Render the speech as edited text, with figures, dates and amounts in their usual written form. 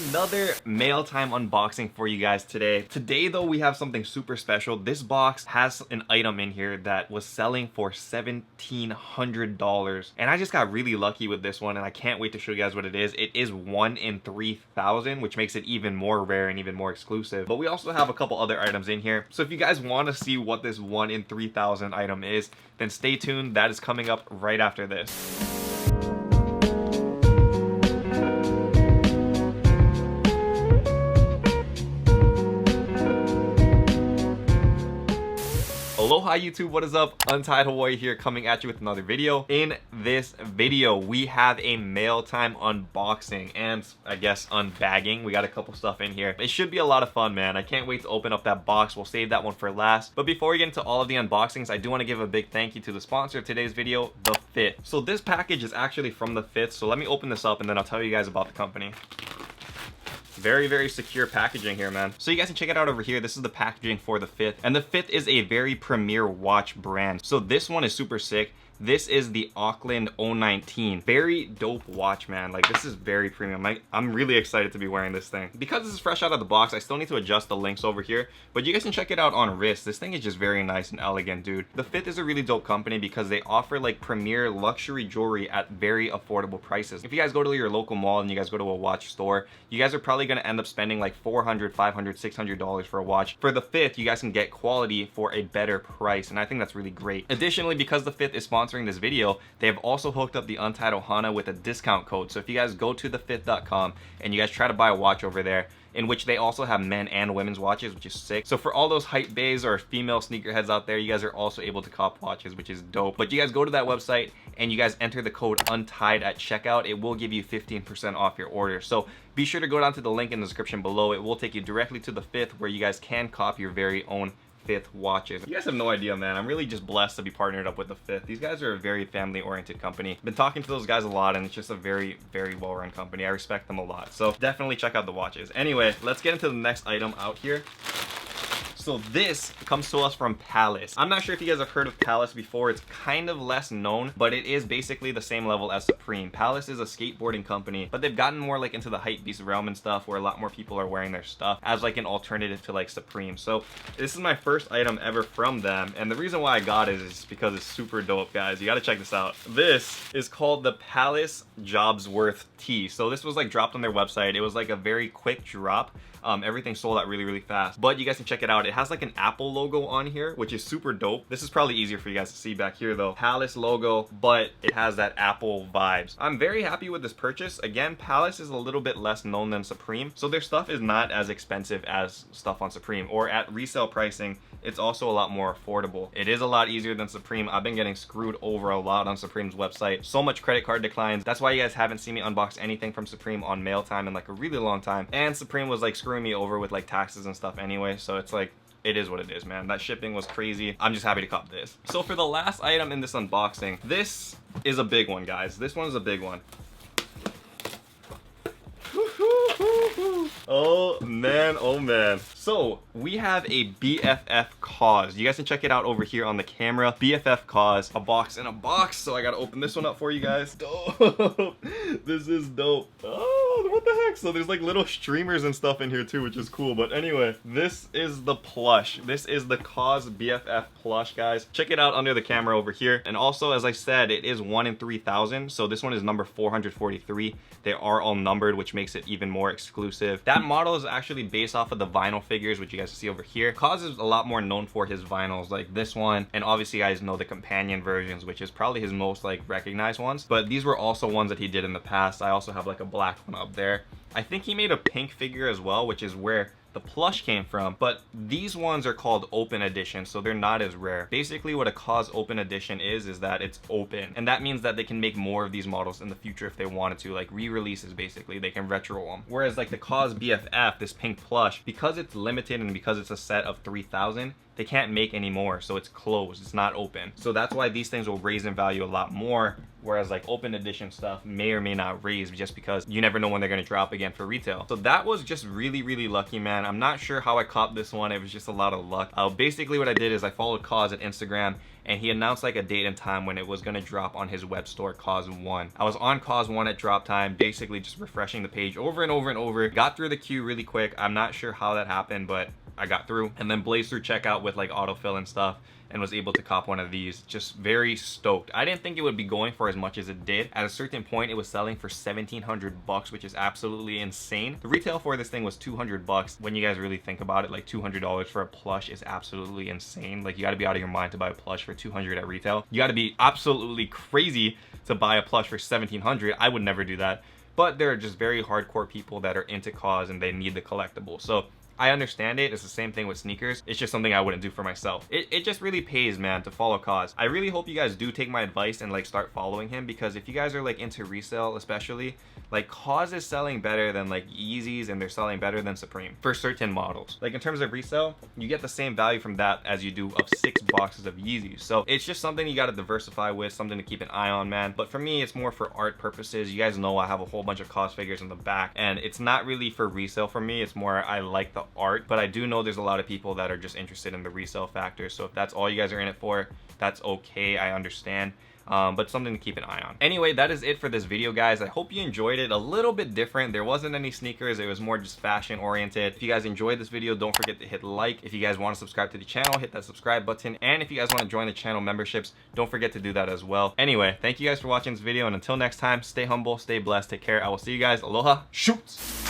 another mail time unboxing for you guys today. Today though, we have something super special. This box has an item in here that was selling for $1,700, and I just got really lucky with this one, and I can't wait to show you guys what it is. It is 1 in 3,000, which makes it even more rare and even more exclusive. But we also have a couple other items in here, so if you guys want to see what this 1 in 3,000 item is, then stay tuned. That is coming up right after this. Aloha YouTube, what is up? Untied Hawaii here, coming at you with another video. In this video, we have a mail time unboxing and I guess unbagging. We got a couple stuff in here. It should be a lot of fun, man. I can't wait to open up that box. We'll save that one for last. But before we get into all of the unboxings, I do want to give a big thank you to the sponsor of today's video, The Fit. So this package is actually from The Fit. So let me open this up and then I'll tell you guys about the company. Very secure packaging here, man. So you guys can check it out over here. This is the packaging for the Fifth, and the Fifth is a very premier watch brand. So this one is super sick. This is the Auckland 019. Very dope watch, man. Like, this is very premium. I'm really excited to be wearing this thing. Because this is fresh out of the box, I still need to adjust the links over here, but you guys can check it out on wrist. This thing is just very nice and elegant, dude. The Fifth is a really dope company because they offer like premier luxury jewelry at very affordable prices. If you guys go to your local mall and you guys go to a watch store, you guys are probably going to end up spending like $400, $500, $600 for a watch. For the Fifth, you guys can get quality for a better price, and I think that's really great. Additionally, because the Fifth is sponsoring this video, they have also hooked up the Untied Ohana with a discount code. So if you guys go to thefifth.com and you guys try to buy a watch over there, in which they also have men and women's watches, which is sick. So for all those hype bays or female sneakerheads out there, you guys are also able to cop watches, which is dope. But you guys go to that website and you guys enter the code UNTIED at checkout. It will give you 15% off your order. So be sure to go down to the link in the description below. It will take you directly to the Fifth, where you guys can cop your very own Fifth watches. You guys have no idea, man. I'm really just blessed to be partnered up with the Fifth. These guys are a very family-oriented company. Been talking to those guys a lot, and it's just a very well-run company. I respect them a lot. So definitely check out the watches. Anyway, let's get into the next item out here. So this comes to us from Palace. I'm not sure if you guys have heard of Palace before. It's kind of less known, but it is basically the same level as Supreme. Palace is a skateboarding company, but they've gotten more like into the hypebeast realm and stuff, where a lot more people are wearing their stuff as like an alternative to like Supreme. So this is my first item ever from them, and the reason why I got it is because it's super dope, guys. You gotta check this out. This is called the Palace Jobsworth Tee. So this was like dropped on their website. It was like a very quick drop. Everything sold out really fast, but you guys can check it out. It has like an Apple logo on here, which is super dope. This is probably easier for you guys to see back here though. Palace logo, but it has that Apple vibes. I'm very happy with this purchase. Again, Palace is a little bit less known than Supreme, so their stuff is not as expensive as stuff on Supreme, or at resale pricing, it's also a lot more affordable. It is a lot easier than Supreme. I've been getting screwed over a lot on Supreme's website. So much credit card declines. That's why you guys haven't seen me unbox anything from Supreme on mail time in like a really long time. And Supreme was like screwing me over with like taxes and stuff anyway, so it's like, it is what it is, man. That shipping was crazy. I'm just happy to cop this. So for the last item in this unboxing, this is a big one, guys. This one is a big one. Oh man, oh man. So we have a BFF Kaws. You guys can check it out over here on the camera. BFF Kaws, a box in a box. So I gotta open this one up for you guys. Dope. This is dope. Oh, what the heck? So there's like little streamers and stuff in here too, which is cool. But anyway, this is the plush. This is the Kaws BFF plush, guys. Check it out under the camera over here. And also, as I said, it is 1 in 3,000. So this one is number 443. They are all numbered, which makes it even more exclusive. That model is actually based off of the vinyl figures, which you guys see over here. Kaws is a lot more known for his vinyls, like this one, and obviously you guys know the companion versions, which is probably his most like recognized ones. But these were also ones that he did in the past. I also have like a black one up there. I think he made a pink figure as well, which is where the plush came from, but these ones are called open edition, so they're not as rare. Basically what a Kaws open edition is that it's open, and that means that they can make more of these models in the future if they wanted to, like re-releases. Basically they can retro them. Whereas like the Kaws BFF, this pink plush, because it's limited and because it's a set of 3,000, they can't make any more, so it's closed, it's not open. So that's why these things will raise in value a lot more whereas like open edition stuff may or may not raise just because you never know when they're going to drop again for retail. So that was just really lucky, man. I'm not sure how I caught this one. It was just a lot of luck. Basically what I did is I followed Kaws at Instagram, and he announced like a date and time when it was going to drop on his web store, Kaws 1. I was on Kaws 1 at drop time, basically just refreshing the page over and over and over. Got through the queue really quick. I'm not sure how that happened, but I got through, and then blazed through checkout with like autofill and stuff, and was able to cop one of these. Just very stoked. I didn't think it would be going for as much as it did. At a certain point, it was selling for 1,700 bucks, which is absolutely insane. The retail for this thing was 200 bucks. When you guys really think about it, like $200 for a plush is absolutely insane. Like, you got to be out of your mind to buy a plush for 200 at retail. You got to be absolutely crazy to buy a plush for 1,700. I would never do that. But there are just very hardcore people that are into Kaws and they need the collectible. So I understand it. It's the same thing with sneakers. It's just something I wouldn't do for myself. It just really pays, man, to follow Kaws. I really hope you guys do take my advice and like start following him, because if you guys are like into resale, especially, like Kaws is selling better than like Yeezys, and they're selling better than Supreme for certain models. Like in terms of resale, you get the same value from that as you do of 6 boxes of Yeezys. So it's just something you got to diversify with, something to keep an eye on, man. But for me, it's more for art purposes. You guys know I have a whole bunch of Kaws figures in the back, and it's not really for resale for me. It's more I like the art, but I do know there's a lot of people that are just interested in the resale factor. So if that's all you guys are in it for, that's okay. I understand. But something to keep an eye on. Anyway, that is it for this video, guys. I hope you enjoyed it. A little bit different. There wasn't any sneakers. It was more just fashion oriented. If you guys enjoyed this video, don't forget to hit like. If you guys want to subscribe to the channel, hit that subscribe button. And if you guys want to join the channel memberships, don't forget to do that as well. Anyway, thank you guys for watching this video, and until next time, stay humble, stay blessed, take care. I will see you guys. Aloha. Shoot!